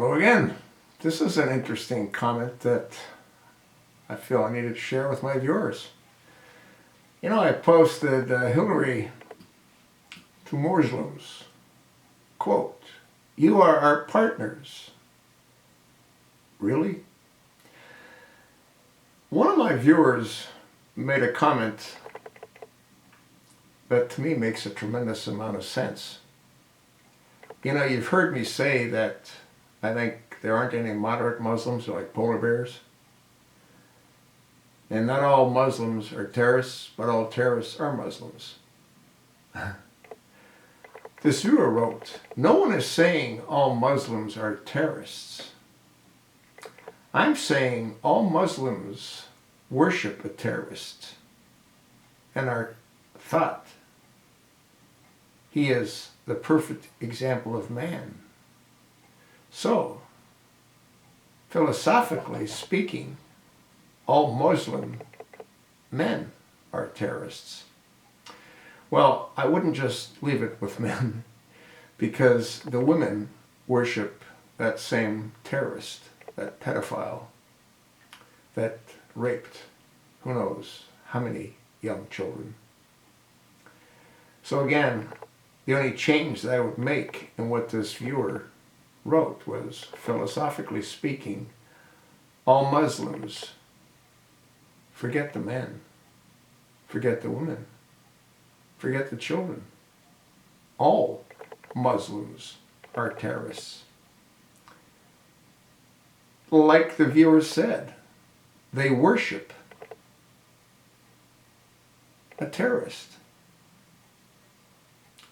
Hello again. This is an interesting comment that I feel I needed to share with my viewers. You know, I posted Hillary to Muslims, quote, "You are our partners." Really? One of my viewers made a comment that to me makes a tremendous amount of sense. You know, you've heard me say that I think there aren't any moderate Muslims like polar bears. And not all Muslims are terrorists, but all terrorists are Muslims. This viewer wrote, "No one is saying all Muslims are terrorists. I'm saying all Muslims worship a terrorist and are thought he is the perfect example of man. So, philosophically speaking, all Muslim men are terrorists." Well, I wouldn't just leave it with men, because the women worship that same terrorist, that pedophile, that raped who knows how many young children. So again, the only change that I would make in what this viewer wrote was, philosophically speaking, all Muslims, forget the men, forget the women, forget the children. All Muslims are terrorists. Like the viewer said, they worship a terrorist.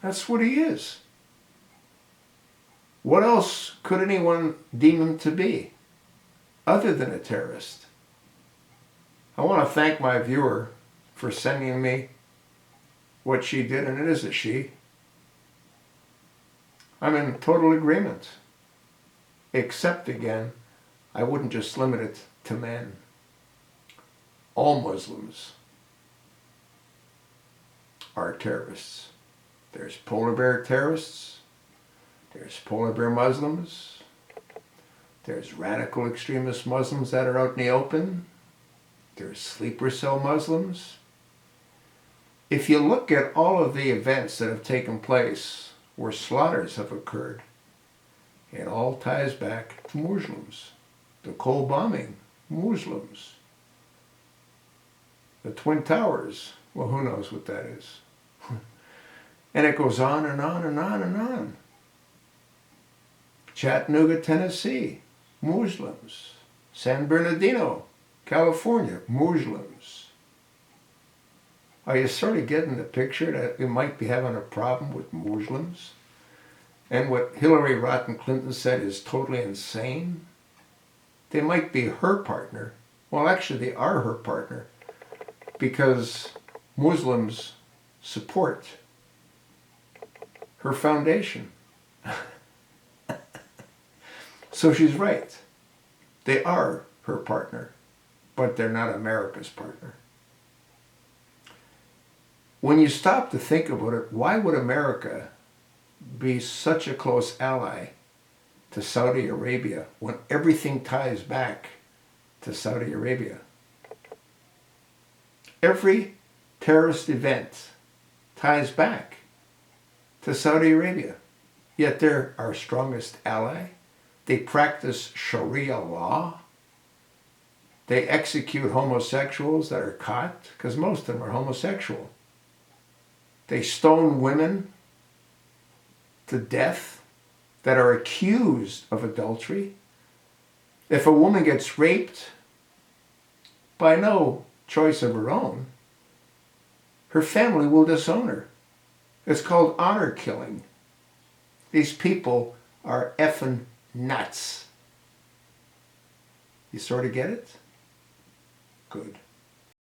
That's what he is. What else could anyone deem him to be other than a terrorist? I want to thank my viewer for sending me what she did, and it is a she. I'm in total agreement. Except, again, I wouldn't just limit it to men. All Muslims are terrorists. There's polar bear terrorists. There's polar bear Muslims. There's radical extremist Muslims that are out in the open. There's sleeper cell Muslims. If you look at all of the events that have taken place where slaughters have occurred, it all ties back to Muslims. The Cole bombing, Muslims. The Twin Towers, well, who knows what that is. And it goes on and on and on and on. Chattanooga, Tennessee, Muslims. San Bernardino, California, Muslims. Are you sort of getting the picture that we might be having a problem with Muslims? And what Hillary Rodham Clinton said is totally insane? They might be her partner. Well, actually, they are her partner, because Muslims support her foundation. So she's right. They are her partner, but they're not America's partner. When you stop to think about it, why would America be such a close ally to Saudi Arabia when everything ties back to Saudi Arabia? Every terrorist event ties back to Saudi Arabia. Yet they're our strongest ally. They practice Sharia law. They execute homosexuals that are caught, because most of them are homosexual. They stone women to death that are accused of adultery. If a woman gets raped by no choice of her own, her family will disown her. It's called honor killing. These people are effing nuts. You sort of get it? Good.